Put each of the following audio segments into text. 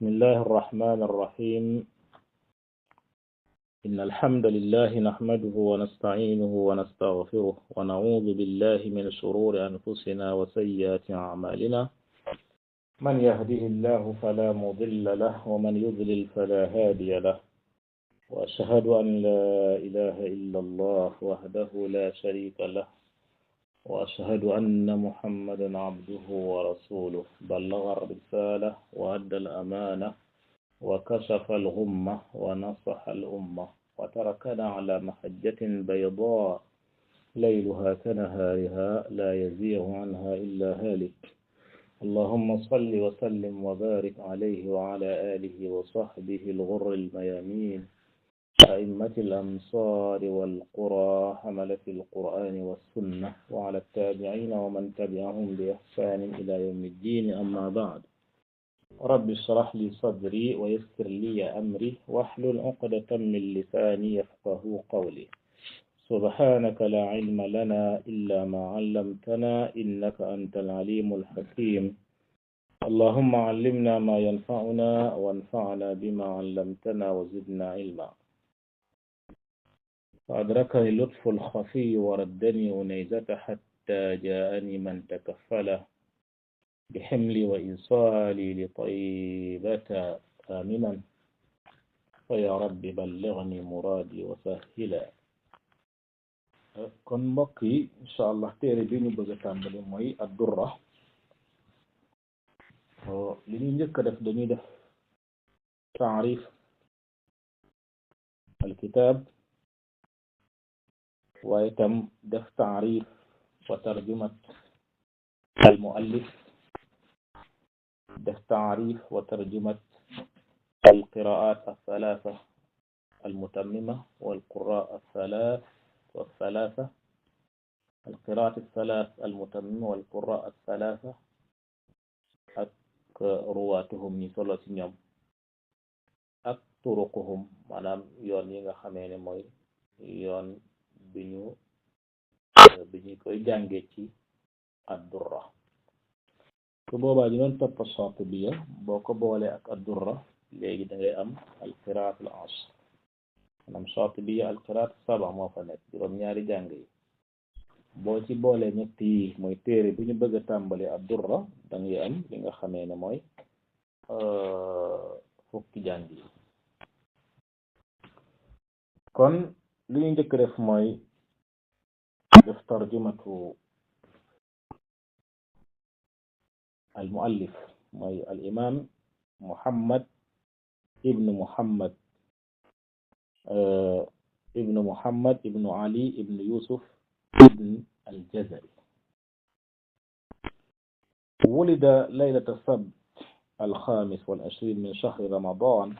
بسم الله الرحمن الرحيم. إن الحمد لله نحمده ونستعينه ونستغفره ونعوذ بالله من شرور أنفسنا وسيئات أعمالنا. من يهده الله فلا مضل له ومن يضلل فلا هادي له. وأشهد أن لا إله إلا الله وحده لا شريك له. وأشهد أن محمدا عبده ورسوله بلغ الرسالة وأدى الأمانة وكشف الغمة ونصح الأمة وتركنا على محجة بيضاء ليلها كنهارها لا يزيغ عنها إلا هالك. اللهم صل وسلم وبارك عليه وعلى آله وصحبه الغر الميامين أئمة الأمصار والقرى حملة القرآن والسنة وعلى التابعين ومن تبعهم بإحسان إلى يوم الدين. أما بعد، رب اشرح لي صدري ويسر لي أمري واحلل عقدة من لساني يفقه قولي. سبحانك لا علم لنا إلا ما علمتنا إنك أنت العليم الحكيم. اللهم علمنا ما ينفعنا وانفعنا بما علمتنا وزدنا علما. فأدركني اللطف الخفي وردني أنيزة حتى جاءني من تكفله بحملي وإيصالي لطيبة آمنا. فيا رب بلغني مرادي وسهلا. kon mbokk yi incha allah téere bi ñu bëgg a tàmbali mooy ad-Durra. li ñuy njëkk a def dañuy def taarif alkitab waaye tam def taarif wa tarjumat almuallif, def taarif wa tarjumat القراءات الثلاثة المتممة والقراء الثلاثة القراءات الثلاث المتممة والقراء الثلاثة ak ruwaatuhum ñi solo ci ñoom ak turuquhum maanaam yoon yi nga xamee ne mooy yoon bi ñu koy jàngee ci ad-Durra. su boobaa ñu doon topp Shaatibiya boo ko boolee ak ad-Durra léegi da ngay am al-qiraat al-ashr. maanaam Shaatibiya al-qiraat saba moo fa nekk juróom-ñaari jàng yi. boo ci boolee ñett yi mooy téere bi ñu bëgg a tàmbali ad-Durra da ngay am li nga xamee ne mooy fukki jàng yi. kon li ñu njëkk def mooy def tarjumatu al muallif mooy al imam Muhammad ibnu Ali ibnu Yusuf ibn al-Jazari. ولد ليلة السبت 25 من شهر رمضان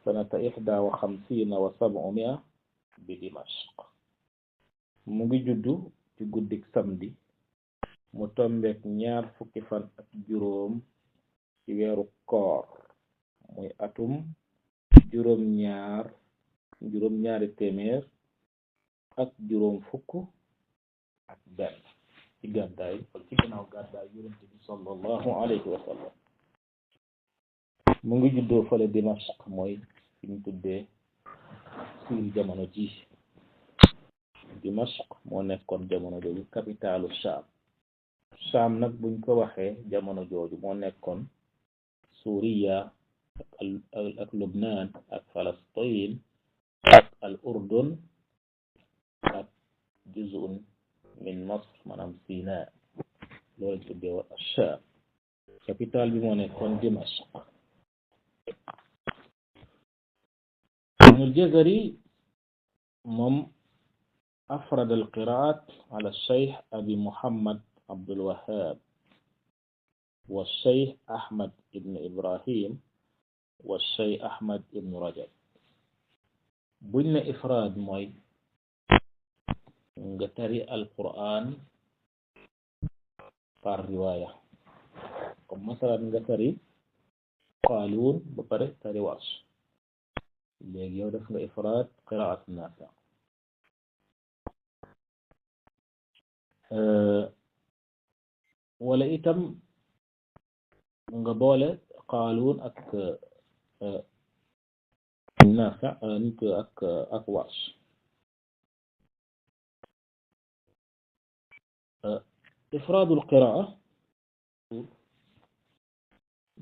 سنة 51 و700 بدمشق. mu ngi juddu ci guddik samedi mu tombeek ñaar fukki fan ak juróom ci weeru koor muy atum juróom-ñaari téeméer ak juróom fukk ak benn ci gàddaay wala ci gannaaw gàddaay Yonent bi sallallahu alayhi wa sallam. mu ngi juddoo fale Dimashq mooy fi ñu tuddee siil jamono ji. Dimashq moo nekkoon jamono jooju capitalu Sham nag buñ ko waxee jamono jooju moo nekkoon Suuriya ak Lubnaan ak Falastiin ak al Urdun ak juz'un min Masr maanaam Sinaa. loolu tuddee wa Sham. capital bi moo nekkoon Dimashq. al-Jazari moom أفرد القراءات على الشيخ أبي محمد عبد الوهاب والشيخ أحمد بن إبراهيم والشيخ أحمد بن رجب. بن إفراد موي نغتري القرآن par رواية comme مثلا نغتري قالون ببره تري ورش léegi yow def nga إفراد قراءة نافع. wala itam nga boole Qaaluun ak Naafi nit ak Warsh. ifraadul qiraa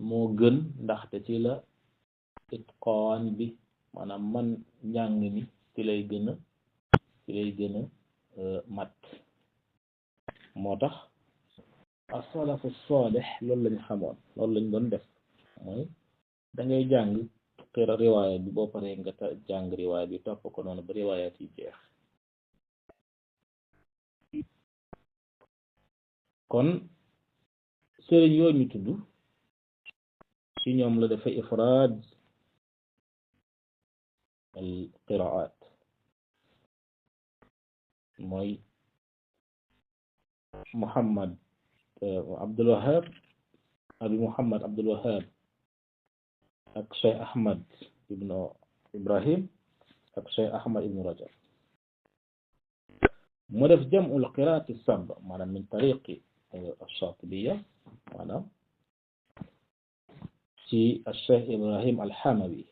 moo gën ndaxte ci la itqaan bi maanaam man njàng mi ci lay gën a mat. moo tax as-salafu saalih loolu lañ xamoon, loolu lañ doon def, mooy da ngay jàng riwaaya bi boo paree nga jàng riwaaya bi topp ko noonu ba riwaayaat yi jeex. kon sëriñ yooyu ñu tudd ci ñoom la dafay ifraad al qiraat, mooy Muhammad Abdul Wahhab abi Muhammad Abdul Wahhab ak Cheikh Ahmad ibnu Ibrahim ak Cheikh Ahmad ibnu Rajab. mu def jam'ul qiraati sab maanaam min tariqi ash-Shaatibiyya maanaam ci Cheikh Ibrahim al-Hamawi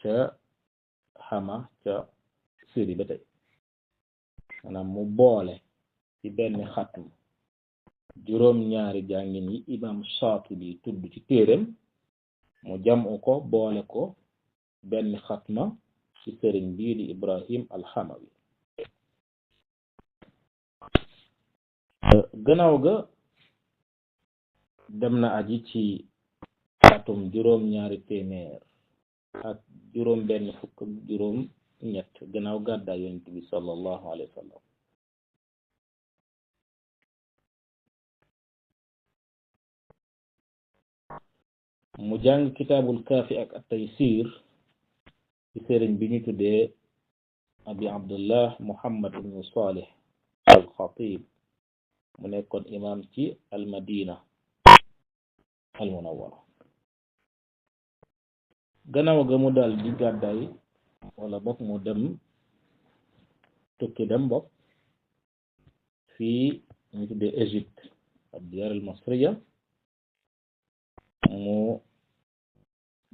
ca Hama ca Syrie ba tey, maanaam mu boole ci benn xatm juróom-ñaari jàngin yi imam Shaatibi tudd ci téereem, mu jam'u ko boole ko benn xatma ci sëriñ bii di Ibrahim al-Hamawi. gannaaw ga dem na aji ci atum juróom-ñaari téeméer ak juróom benn fukk ak juróom ñett gannaaw gàddaay Yonent bi sallallahu alayhi wa sallam. mu jàng kitaabul kaafi ak at-Taysiir ci sëriñ bi ñu tuddee abi Abdullah Muhammad ibn Salih al-Khatib, mu nekkoon imam ci al-Madina al-Munawwara. gannaaw ga mu daal di gàddaay wala bokk mu dem tukki dem bokk fii ñu tuddee Égypte ad-Diyar al-Masriya. mu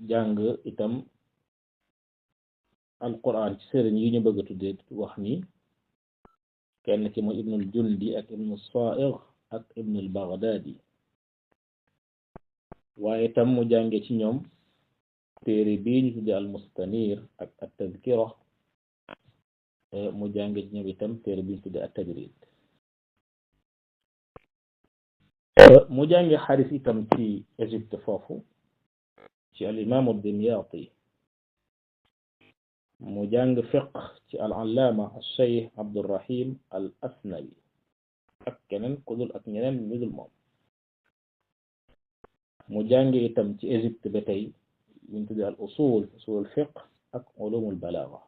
jàng itam al-Qur'an ci sëriñ yi ñu bëgg a tuddee wax ni kenn ki mooy Ibnul Jundi ak Ibnul Saa'igh ak Ibnul Baghdadi. waaye itam mu jànge ci ñoom téere bii ñu tuddee al-Mustanir ak at-Tadhkira. mu jànge ci ñoom itam téere bii ñu tuddee at-Tajrid. mu jànge xadiis itam ci Égypte foofu ci al-Imam ad-Dimyaati. mu jàng fiqh ci al-Allaama al-Shaykh Abdurrahim al-Asnawi ak keneen ku dul ak ñeneen ñu dul moom. mu jànge itam ci Égypte ba tey ñu tuddee al-usul al-fiqh ak ulumul balagha.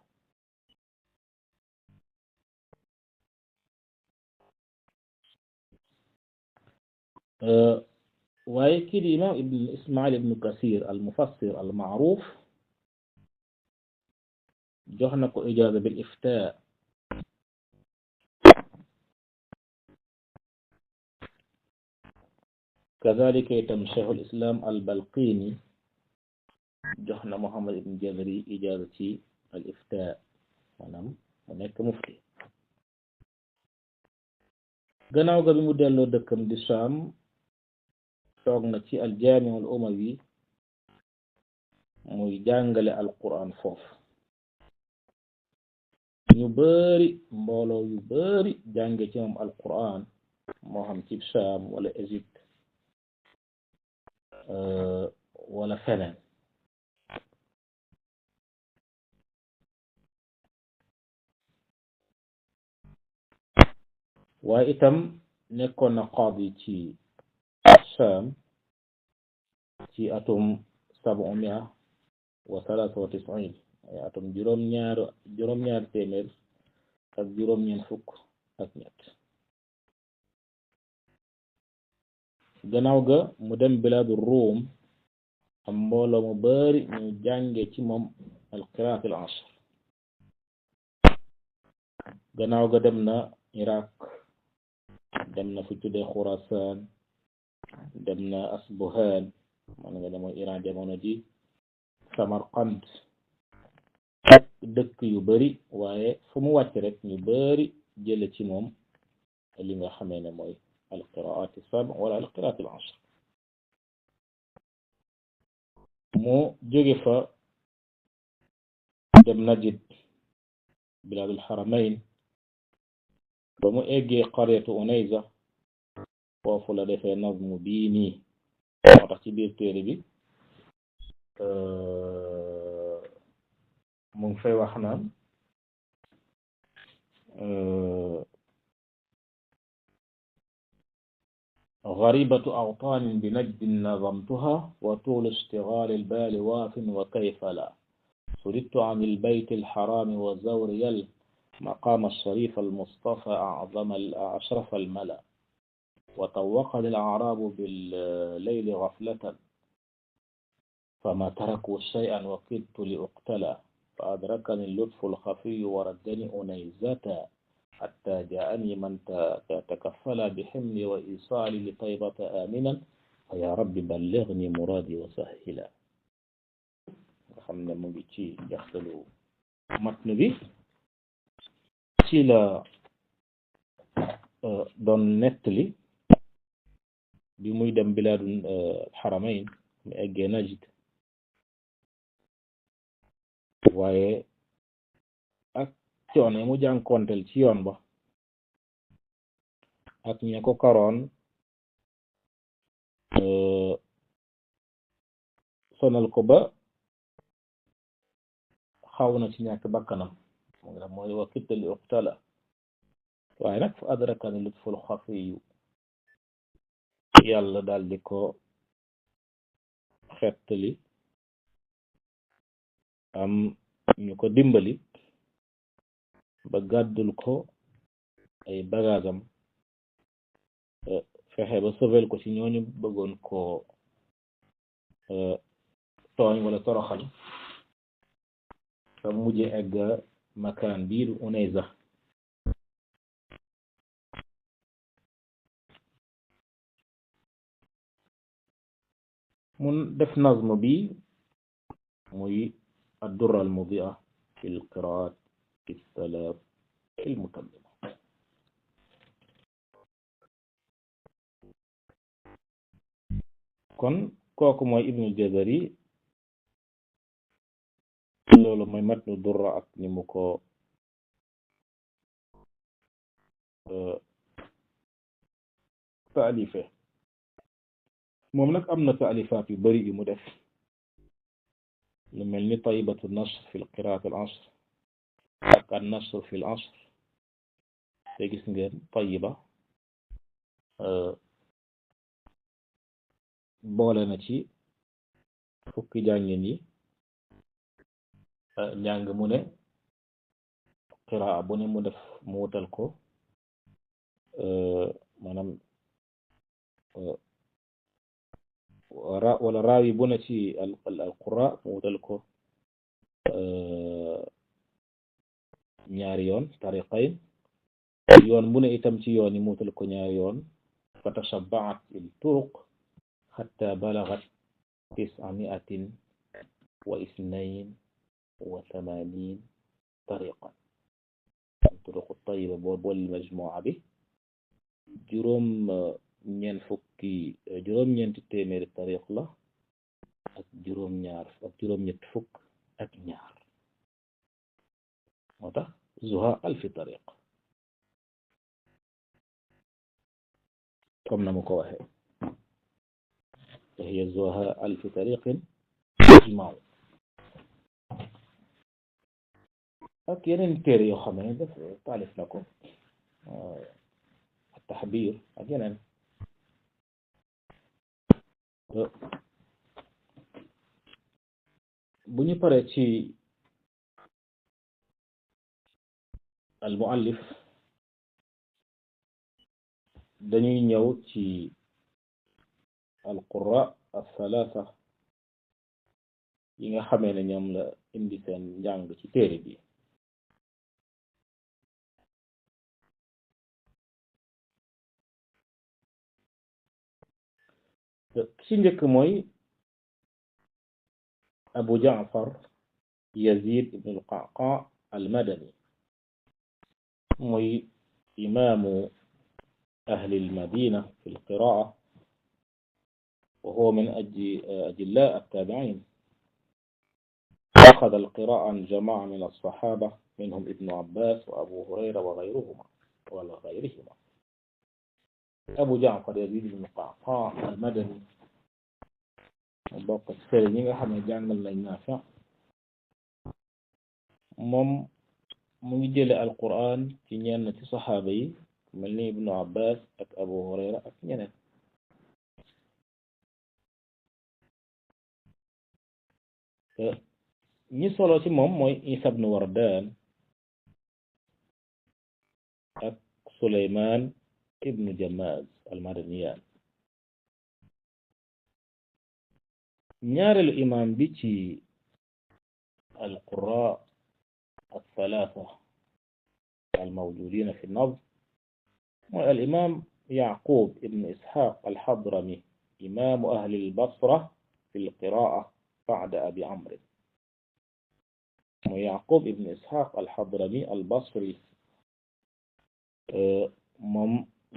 waaye kii di imam ibn Ismail ibn Kasir al-Mufassir al-ma'ruf jox na ko ijaaza bil iftaa. kazalika itam Cheikh al-Islam al-Balqini jox na Muhammad ibn Jazari ijaaza ci al-iftaa, maanaam mu nekk mufti. gannaaw ga bi mu delloo dëkkam di Sham toog na ci al-Jaami' al-Umawi muy jàngale al-Qur'an foofu. ñu bari mbooloo yu bari jànge ci moom al-Qur'an moo xam ci Sham wala Égypte wala feneen. waaye itam nekkoon na qaadi ci Sham ci atum 793 ay atum juróom-ñaar téeméer ak juróom-ñeent fukk ak ñett. gannaaw ga mu dem bilaadu Ruum, am mbooloo mu bari ñu jànge ci moom al-qiraat al-ashr. gannaaw ga dem na Iraq, dem na fu tuddee Xurasaan, dem na Asbuhan man nga demoon Iran jamono ji Samarqand dëkk yu bari waaye fu mu wàcc rek ñu bari jële ci moom li nga xamee ne mooy alqiraat as-sab' wala alqiraat al-ashr mu jóge fa dem Najd bilaad al-haramayn ba mu eggee qaryatu Unayza foofu la defee nazmu bii nii moo tax ci biir téere bi mu ngi fay wax naan غريبة أوطان بنجد نظمتها وطول اشتغال البال واف وكيف لا صددت عن البيت الحرام وزوري المقام الشريف المصطفى أعظم أشرف الملا وطوقني الأعراب بالليل غفلة فما تركوا شيئا وكدت لأقتلى فأدركني اللطف الخفي وردني أنيزة حتى جاءني من تكفل بحملي وإيصالي لطيبة آمنا ويا رب بلغني مرادي وسهلا خمنا مبيتي يختلو متن بي تيلا دون نتلي بموي دم بلاد الحرمين أجي نجد waaye ak coono mu jànkonteel ci yoon ba ak ña ko karoon sonal ko ba xaw na ci ñàkk bakkanam mu ngi mooy wa kittali uqtala waaye nag fa adrakani lutful xafiyu yàlla daal di ko xettali am ñu ko dimbali ba gàddul ko ay bagaasam fexe ba sauvel ko ci ñooñu bëggoon koo tooñ wala toroxal ba mujje egg makaan biir Unayza mun def nazm bi muy الدرة المضيئة في القراءات الثلاث المكملة kon kooku mooy Ibnul Jazari loolu mooy matnu durra ak ni mu ko taalife moom nag am na taalifaat yu bari yu mu def lu mel ni taybatu nasr fi qiraat al asr ak an nasr fi al asr te gis ngeen tayba boole na ci fukki jàngin yi njàng mu ne qiraa bu ne mu def mu wutal ko maanaam wala raawi bu ne ci al qura mu wutal ko ñaari yoon tariqayn yoon bu ne itam ci yoon yi mu wutal ko ñaari yoon fa tashabbaat il turuq حتى بلغت 982 طريقا الطرق الطيبة بول المجموعة به juróom ñeenti téeméeri tariq la ak juróom ñett fukk ak ñaar moo tax zuha alfi tariq comme na mu ko waxee هي زوها ألف طريق إجماع ak yeneen téere yoo xam ne def taalif na ko التحبير ak yeneen bu ñu paree ci المؤلف dañuy ñëw ci القراء الثلاثة yi nga xamee ne ñoom la indi seen njàng ci téere bi كشنجك موي أبو جعفر يزيد بن القعقاع المدني، موي إمام أهل المدينة في القراءة، وهو من أجلاء التابعين. أخذ القراءة عن جماعة من الصحابة منهم ابن عباس وأبو هريرة وغيرهما. أبو جعفر يزيد بن القعقاع المدني bokk sëriñ yi nga xam ne jàngal nañ Naafi' moom mu ngi jële alquran ci ñenn ci saxaaba yi mel ni ibnu Abbas ak Abu Hurayra ak ñeneen. ñi solo ci moom mooy Isa ibnu Wardan ak Suleymaan ibnu Jamaz al-Madaniyaan. ñaareelu imam bi ci القراء الثلاثة الموجودين في النظم والإمام يعقوب ابن إسحاق الحضرمي إمام أهل البصرة في القراءة بعد أبي عمرو. ويعقوب ابن إسحاق الحضرمي البصري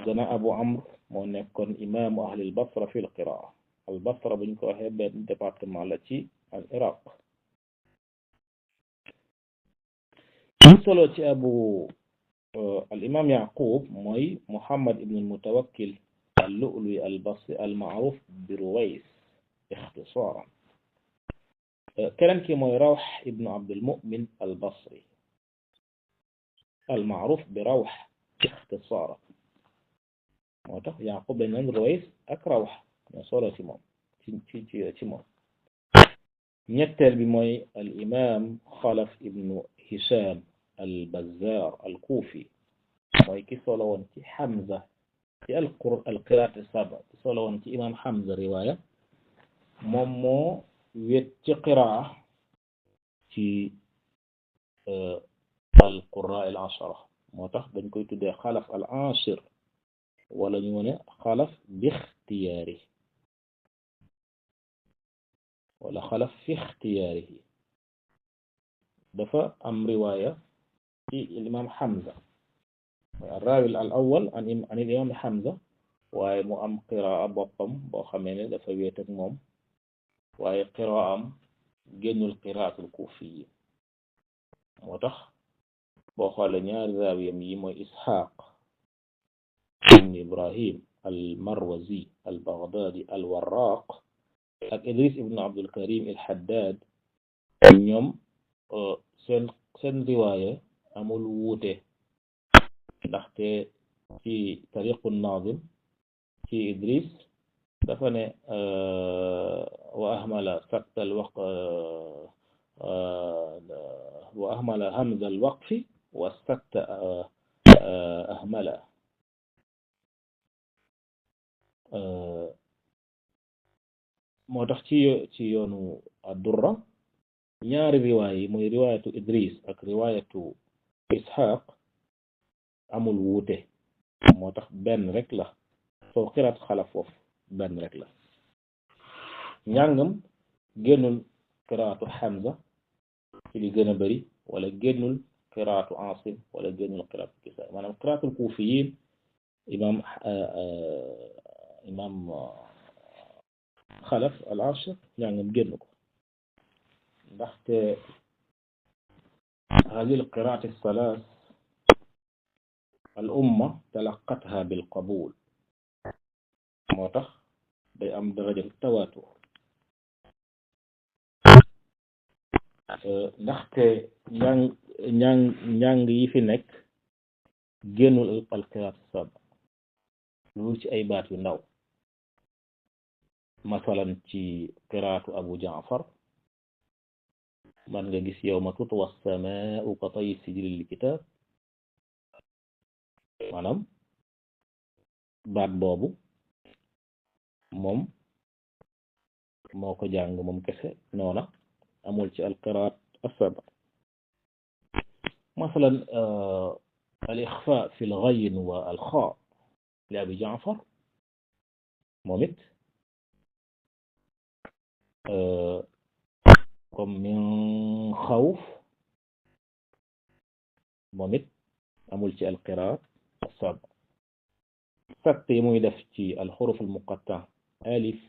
جنا أبو عمرو يكون إمام أهل البصرة في القراءة. البصرة بنكو هيبة ديبارتمان التي العراق. صلوة أبو الإمام يعقوب موي محمد بن المتوكل اللؤلؤي البصري المعروف برويس اختصارا. كلام كي موي روح ابن عبد المؤمن البصري المعروف بروح اختصارا. يعقوب بن رويس أكروح صلوة تيمون. نيتل بموي الإمام خلف ابن هشام البزار الكوفي موي كي صلوانتي حمزة في القراءة السبع صلوانتي إمام حمزة رواية مومو ويتي قراءة في القراء العشرة موتاخ دنجكوي تودي خلف العاشر ولا نيوني خلف باختياره ولا خلف في اختياره. دفع أم رواية في الإمام حمزة الراوي الأول عن الإمام حمزة ومؤم قراءة بقم بخمين دفع ويتك موم وقراءة جن القراءة الكوفية وتخ بخال نيار راوي ميم إسحاق بن إبراهيم المروزي البغدادي الوراق إدريس ابن عبد الكريم الحداد ñoom seen riwaaye amul wuute ndaxte ci tariqu naazim ci Idris dafa ne wa ahmala sakta alwaq wa ahmala hamza alwaqfi wa sakta ahmala. moo tax ci yoonu ad-Durra ñaari riwaay yi muy riwaayatu Idris ak riwaayatu Ishaq amul wuute moo tax benn rek la soo xiraat xalaf foofu benn rek la. njàngam génnul qiraatu Hamza ci li gën a bari wala génnul qiraatu Asim wala génnul qiraatu Kisaa maanaam qiraatul kuufiyiin imam خلف العاشر يعني مجنكو تحت هذه القراءة الثلاث الأمة تلقتها بالقبول موتخ بأم درجة التواتر. تحت نيان يفنك جنو القراءة السبع لوش أي بات ينو مثلا في قراءة أبو جعفر من جيس يوم تطوى السماء كطي السجل الكتاب مانام بعد بابو موم موكو جانغ موم كسه نونا أمول في القراءة السبع. مثلا الإخفاء في الغين والخاء لأبي جعفر مومت comme min xawf moom it amul ci alqiraat as-sab sakt yi muy def ci alxuruf almuqatta alif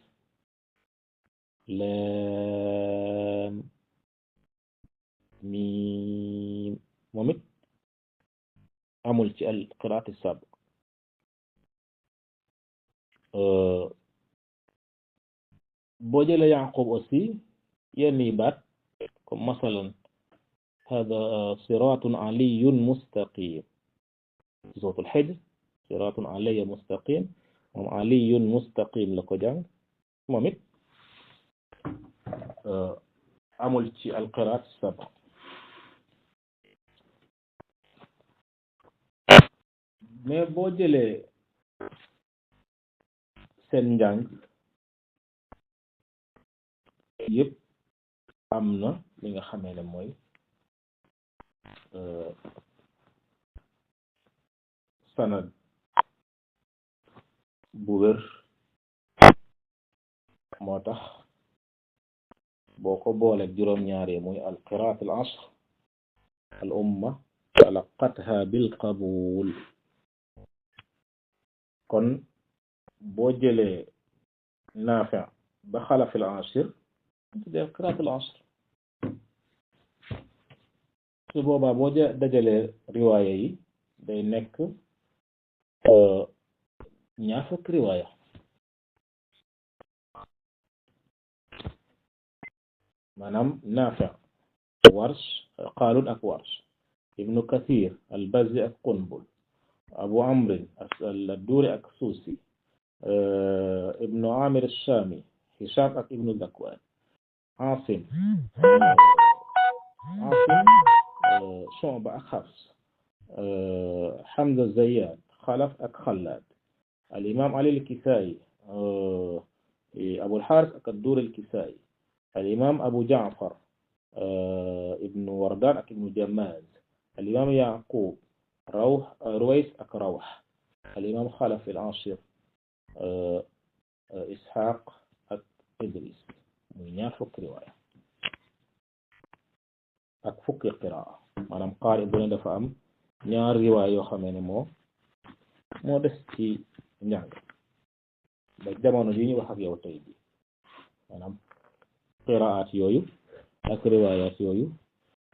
laam miim moom it amul ci alqiraat as-sab boo jëlee Yaqub aussi yenn yi baat comme masalan hada siratun aliyyun mustaqim ci suratul Hijr siratun alayya mustaqim moom aliyyun mustaqim la ko jàng moom it amul ci alqiraat as-sab'a mais boo jëlee seen njàng yëpp am na li nga xamee ne mooy sanad bu wér moo tax boo ko booleeg juróom-ñaari muy alqiraat al-ashr al umma talaqatha bil qabul kon boo jëlee Naafi' ba Xalaf al-Ashir tuddee alqiraat al-ashr su boobaa boo dajalee riwaaya yi day nekk ñaar fukk riwaaya maanaam Naafi' Warsh Qaalun ak Warsh Ibnu Kathir al-Bazzi ak Qunbul Abu Amr ad-Duri ak Suusi Ibnu Amir ash-Shami Hisham ak Ibnu Zakwan Asim Shu'ba ak Hafs Hamza Zayyad Khalaf ak Khallad al-Imam Ali al-Kisaa'i Abu al-Harith ak ad-Duri al-Kisaa'i al-Imam Abu Ja'far Ibnu Wardan ak Ibnu Jammaz al-Imam Yaqub Ruways ak Rawh al-Imam Khalaf al-Ashir Ishaq ak Idris muy ñaar fukki riwaaya ak fukki qiraa maanaam qaari bu ne dafa am ñaar riwaaya yoo xamee ne moo des ci njàng ba jamono ji ñu wax ak yow tey bi maanaam qiraat yooyu ak riwaayaat yooyu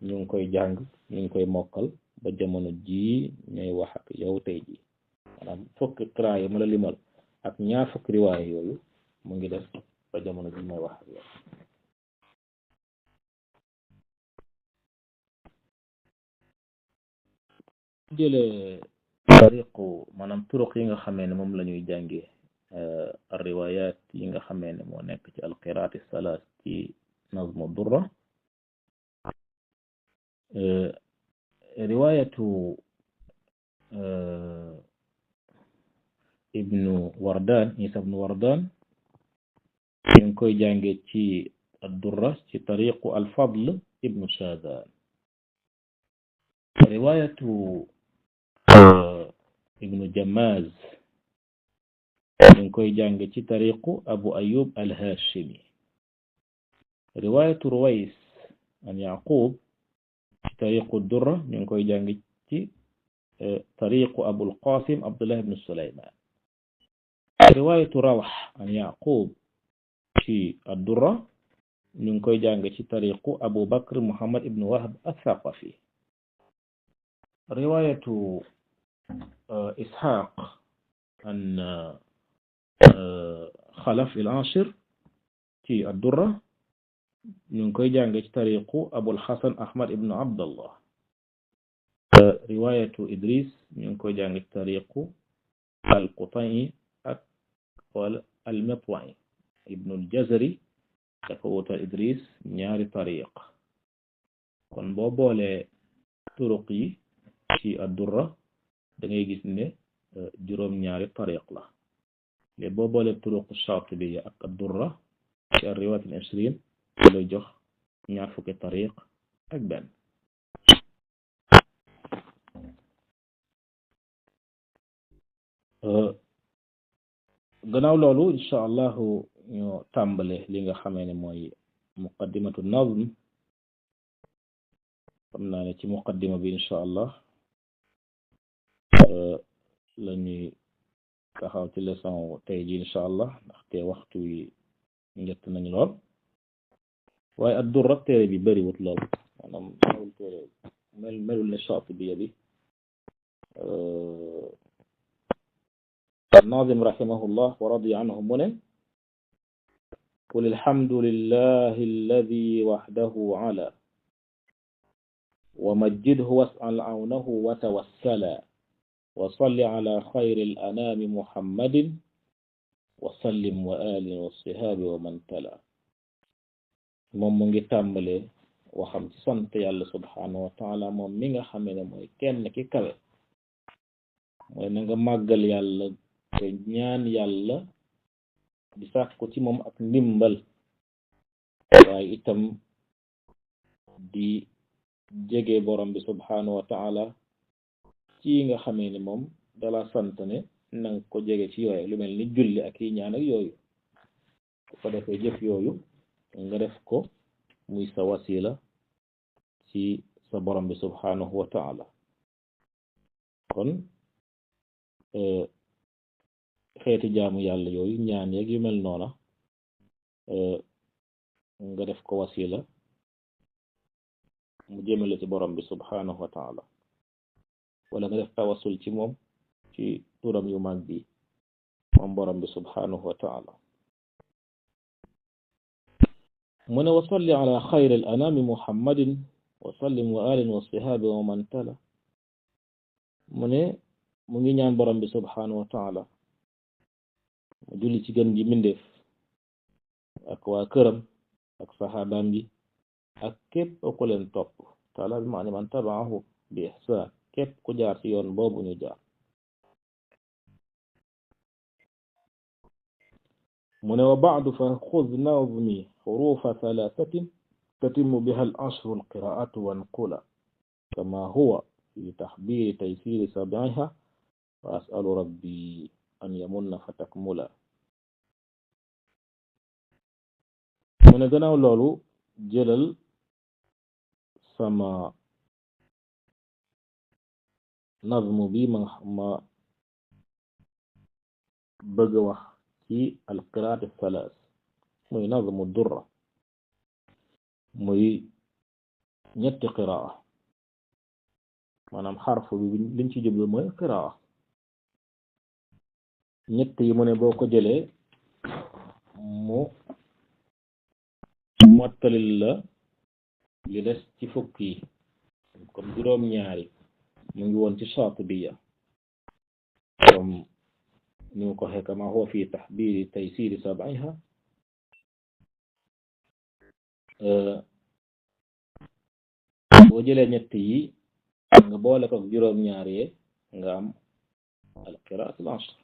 ñu ngi koy jàng ñu ngi koy mokkal ba jamono ji ñooy wax ak yow tey ji maanaam fukki qiraa yi ma la limal ak ñaar fukki riwaaya yooyu mu ngi def ba jamono ji may wax ak yow jëlee tariqu maanaam turuq yi nga xamee ne moom la ñuy jàngee riwaayaat yi nga xamee ne moo nekk ci alqiraat as-salaas ci nazmu durra riwaayatu ibnu Wardan Isa ibnu Wardan ñu ngi koy jàngee ci ad-durra ci tariqu al-Fadl ibnu Shadhan riwaayatu ibnu Jammaz ñu ngi koy jàngee ci tariqu Abu Ayyub al-Hashimi riwaayatu Ruways an Yaqub ci tariqu ad-durra ñu ngi koy jàngee ci tariqu Abul Qasim Abdullah ibn Sulayman riwaayatu Rawh an Yaqub ci ad-durra ñu ngi koy jàng ci tariqu Abu Bakr Muhammad ibn Wahb ath-Thaqafi riwaayatu Ishaq an Khalaf al-Ashir ci ad-durra ñu ngi koy jàng ci tariqu Abul Hasan Ahmad ibn Abdallah riwaayatu Idris ñu ngi koy jàng ci tariqu al-Quta'i ak wala al-Mitwa'i ibn al-Jazari dafa wutal Idris ñaari tariq kon boo boolee turuq yi ci ad-durra da ngay gis ne juróom-ñaari tariq la léegi boo boolee turuq Shaatibi ak ad-durra ci ar-riwaayat al-20 lay jox ñaar fukki tariq ak benn gannaaw loolu insha allahu ñoo tàmbale li nga xamee ne mooy muqaddimatu nazm xam naa ne ci muqaddima bi insha allah la ñuy taxaw ci leçon tey ji insha allah ndaxte waxtu wi njëtt nañu lool waaye ad-durra téere bi bëriwut lool maanaam melul téere melul ne Shaatibiya bi الناظم رحمه الله ورضي عنه منه قل الحمد لله الذي وحده على ومجده واسأل عونه وتوسلا وصل على خير الأنام محمد وسلم وآل والصحاب ومن تلا moom mu ngi tàmbale waxam ci sant yàlla subhanahu wa taala moom mi nga xamee ne mooy kenn ki kawe mooy na nga màggal yàlla te ñaan yàlla di sàkku ci moom ak ndimbal waaye itam di jege borom bi subhanahu wa taala ci nga xamee ne moom dala sant ne nanga ko jege ci yooyu lu mel ni julli ak yi ñaan ak yooyu ko defee jëf yooyu nga def ko muy sa wasila ci sa borom bi subhanahu wa taala kon xeeti jaamu yàlla yooyu ñaan yeeg yu mel noona nga def ko wasila mu jëmale ci borom bi subhanahu wa taala wala nga def tawassul ci moom ci turam yu mag bi moom borom bi subhanahu wa taala mu ne wa salli ala xayri al anami muhammadin wa sallim wa alin wa sihaabi wa man tala mu ne mu ngi ñaan borom bi subhanahu wa taala mu julli ci gën gi mindeef ak waa këram ak saxaabaam yi ak képp ku leen topp taala bi maanaam man tabaahu bi ihsaan képp ku jaar ci yoon boobu ñu jaar mu ne wa ba'du fa xuz nazmi xurufa thalathatin tatimu biha al ashru al qiraatu wa nqula kama huwa fi taxbiri taysiri sabiha wa as'alu rabbi an yamunna fa takmula mu ne gannaaw loolu jëlal sama nazmu bi ma bëgg wax ci alqiraat athalath muy nazmu durra muy ñetti qiraa maanaam xarfu bi liñ ci jublu mooy qiraa ñett yi mu ne boo ko jëlee mu mottalil la li des ci fukk yi comme juróom ñaari mu ngi woon ci Shaatibiya comme ni mu ko waxee kama huwa fi taxbiiri taysiri sabiha boo jëlee ñett yi nga boole ko juróom ñaari yee nga am al-qiraat al-ashr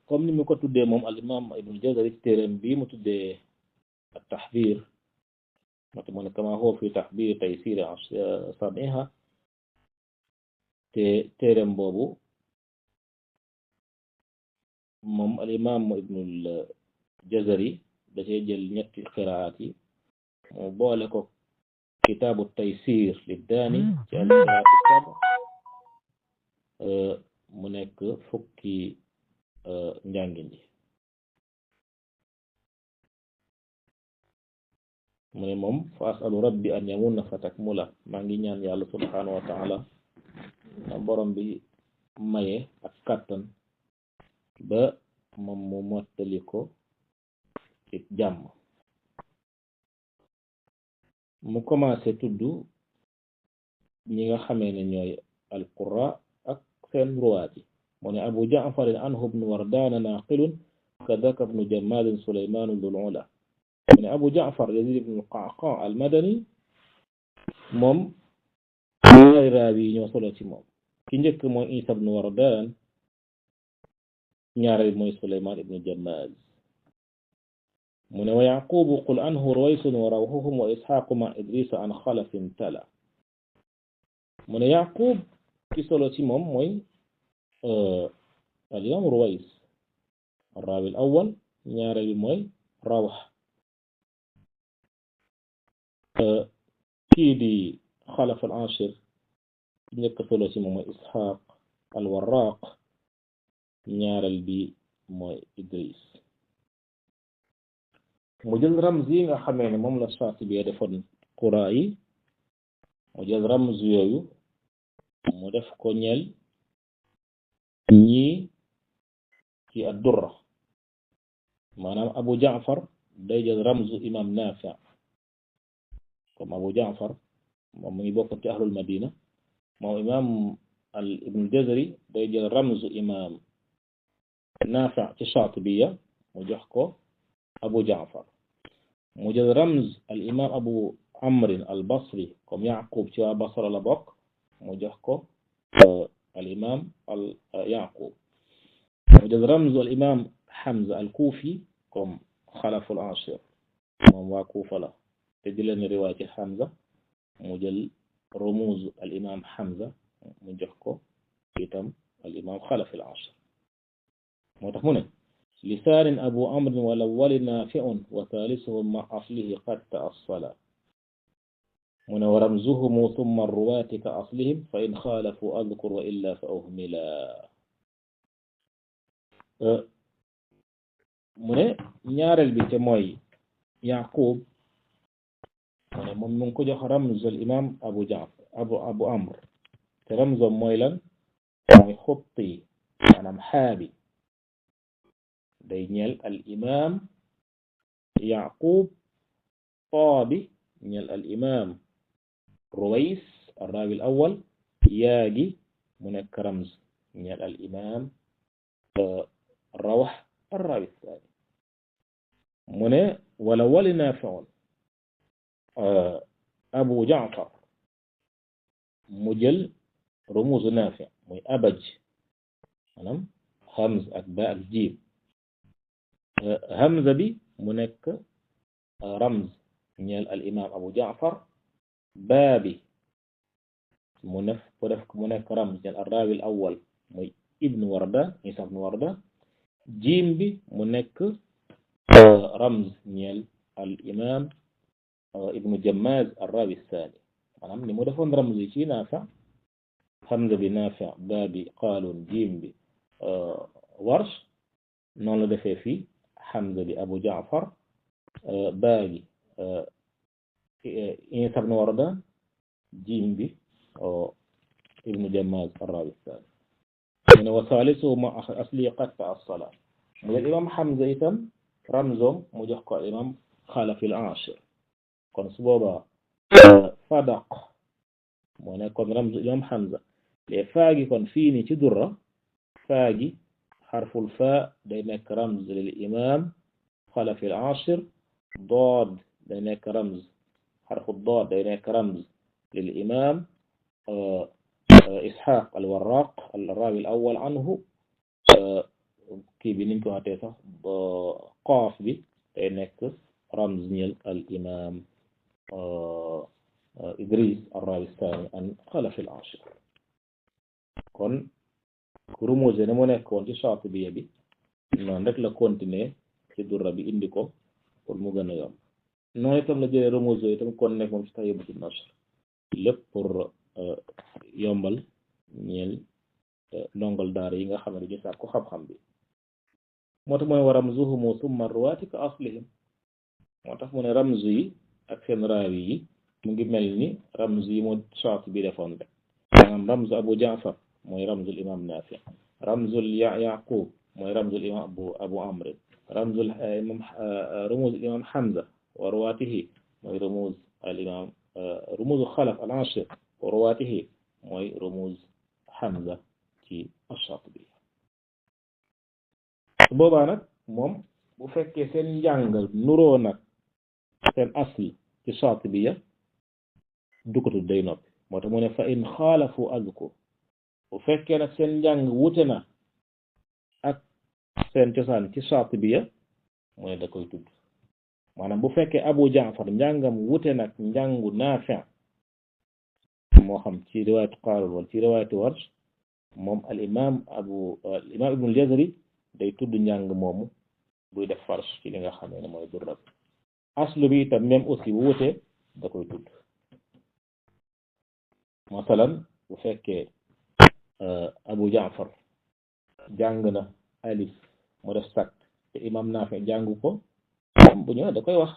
comme ni mu ko tuddee moom al-imam Ibn Jazari ci téereem bi mu tuddee at-taxbiir mate mu ne kama huwa fi taxbiir taysir sabiha te téereem boobu moom al-imam Ibn Jazari da cee jël ñetti qiraat yi mu boole ko kitaabu taysir liddaani ci al-qiraat as-sab' mu nekk fukki njàngin ji mu ne moom fa asalu rabbi an yamunna fa takmula maa ngi ñaan yàlla subhanahu wa taala borom bi maye ak kàttan ba moom mu mottali ko ci jàmm mu commencé tudd ñi nga xamee ne ñooy al-qurra ak seen ruwaat yi mu ne abu ja'far anhu ibn wardan naqilun kadaka ibn jammad sulayman dhul ula mu ne abu ja'far yazid ibn qaqa al-madani moom ñaari raawi yi ñoo solo ci moom ki njëkk mooy isa ibn wardan ñaareel mooy sulayman ibn jammad mu ne wa yaqubu qul anhu ruwaysun wa rawhuhum wa ishaqu ma idrisa an xalafin tala mu ne yaqub ki solo ci moom mooy الإمام رويس الراوي الأول ñaareel bi mooy Rawh kii di Xalaf al Ashir njëkk solo ci moom mooy Isxaaq al Warraq ñaareel bi mooy Idris mu jël ramz yi nga xamee ne moom la Shaatibi defoon qura yi mu jël ramz yooyu mu def ko ñeel ñii ci ad-Durra maanaam Abu Jaafar day jël ramzu imam Naafi comme Abu Jaafar moom mu ngi bokk ci ahlul Madina moom imam al Ibn Jazari day jël ramzu imam Naafi ci Shaatibiya mu jox ko Abu Jaafar mu jël ramz al imam Abu Amr al Basri comme Yaqub ci waa Basra la bokk mu jox ko al imam al Yaqub mu jël ramzu al imam Hamza al Kufi comme Xalaf al Ashir moom waa Kufa la te di leen riwaay ci Hamza mu jël rumuz al imam Hamza mu jox ko itam al imam Xalaf al Ashir moo tax mu ne lisaan Abu Amr wal awwal naafi'un wa thaalisuhum ma aslihi qad ta'assala mu ne wa ramzuhum thumma ar-ruwaati ka aslihim fa in xaalafu adkur wa illa fa uhmila mu ne ñaareel bi te mooy Yaqub mu ne moom mu ngi ko jox ramz al imam Abu Jaafar Abu Amr te ramzom mooy lan mooy xutti maanaam xaabi day ñeel al imam Yaqub taabi ñeel al imam Ruways الراوي الأول ياجي منك رمز ñeel al imam Rawh الراوي الثاني mu ne wala wali Naafi' Abu Jaafar mu jël rumuz Naafi' muy abaj maanaam hamz ak ba ak jiim hamza bi mu nekk ramz ñeel al imam Abu Jaafar baa bi mu nekk ramz ñeel al raawi al awwal muy ibn Warda Isa ibn Warda jiim bi mu nekk ramz ñeel al imam ibnu Jammaz ar-Rawi ath-Thani maanaam ni mu defoon ramz yi ci Naafi' hamza bi Naafi' baa bi Qaalun jiim bi Warsh noonu la defee fii hamza bi Abu Jaafar baa gi Isa ibn Warda jiim bi ibnu Jammaz ar-Rawi ath-Thani mu ne wa thaalisuhu ma asli qad ta'assala mu jël imam Hamza itam ramzom mu jox ko imam Xalaf al-Ashir kon su boobaa Fadaq moo nekkoon ramzu imam Hamza les faa gi kon fii nii ci Durra faa gi xarful faa day nekk ramz lil imam Xalaf al-Ashir dood day nekk ramz xarfu dood day nekk ramz lil imam Isxaaq al-Warraq al-raawi al-awwal anhu kii bi niñ ko waxatee sax qaaf bi day nekk ramz ñeel al imam Idris ar-raawi ath-thaani an Xalaf al-Ashir kon rumuz ne mu nekkoon ci Shaatibiya bi noonu rek la continuer ci Durra bi indi ko pour mu gën a yomb noonu itam la jëlee rumuz itam kon nekk moom ci Tayyibatu Nashr lépp pour yombal ñeel ndongal daara yi nga xam ne dañu sàkku xam-xam bi moo tax mooy wa ramzuhum thumma ar-ruwaati ka aslihim moo tax mu ne ramz yi ak seen raawi yi mu ngi mel ni ramz yi moo Shaatibi defoon rek maanaam ramz Abu Jaafar mooy ramzul imam Naafi' ramzul Yaqub mooy ramzul imam Abu Amr ramzul imam rumuz imam Hamza wa ruwaatihi mooy rumuz al imam rumuz Xalaf al-Ashir wa ruwaatihi mooy rumuz Hamza ci Shaatibi boobaa nag moom bu fekkee seen njàng nuroo nag seen asli ci Shaatibiya du ko tudd day noppi moo tax mu ne fa in xaalafu adkur bu fekkee nag seen njàng wute na ak seen cosaan ci Shaatibiya mu ne da koy tudd maanaam bu fekkee Abu Jaafar njàngam wute nag njàngu Naafi' moo xam ci riwaayatu Qaalun wala ci riwaayatu Warsh moom al imam ibnul Jazari day tudd njàng moomu buy def farsh ci li nga xamee ne mooy durra bi aslu bi itam même aussi bu wutee da koy tudd masalan bu fekkee Abu Jaafar jàng na alif mu def sakt te imam Naafi jàngu ko bu ñëwee da koy wax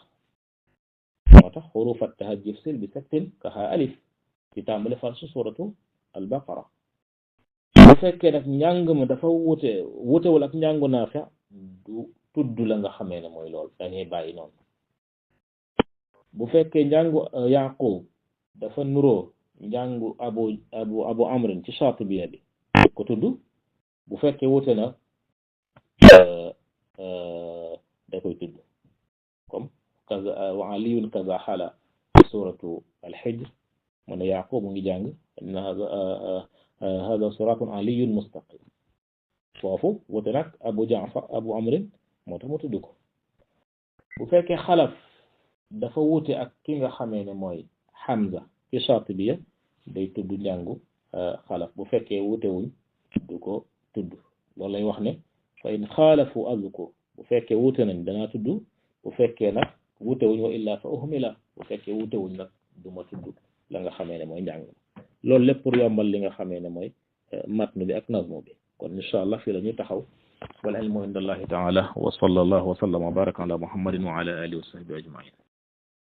moo tax xuruf at-tahajjud sil bi saktin kaxa alif ci tàmbali farsu suratu al-Baqara bu fekkee nag njàng ma dafa wutewul ak njàngu Naafi du tudd la nga xamee ne mooy loolu dañuy bàyyi noonu bu fekkee njàngu Yaqub dafa nuroo njàngu abu amrin ci Shaatibiya bi ko tudd bu fekkee wute na da koy tudd comme kaza wa aliyun kaza xala suratu al-Hijr mu ne Yaqub mu ngi jàng inna hada siratun aliyun mustaqim foofu wute nag abu amrin moo tax mu tudd ko bu fekkee xalaf dafa wute ak ki nga xamee ne mooy Hamza ci Shaatibiya day tudd njàngu xalaf bu fekkee wute wuñ du ko tudd loolu lay wax ne fa in xaalafu azkur bu fekkee wute nañ danaa tudd bu fekkee nag wute wuñ wa illa fa uhmila bu fekkee wute wuñ nag du ma tudd la nga xamee ne mooy njàng loolu lépp pour yombal li nga xamee ne mooy matnu bi ak nazmu bi kon incha allah fii la ñuy taxaw wal ilmu inda allahi taala wa sallallahu wa sallam wa baraka ala muhammadin wa ala alihi wa sahbihi ajmain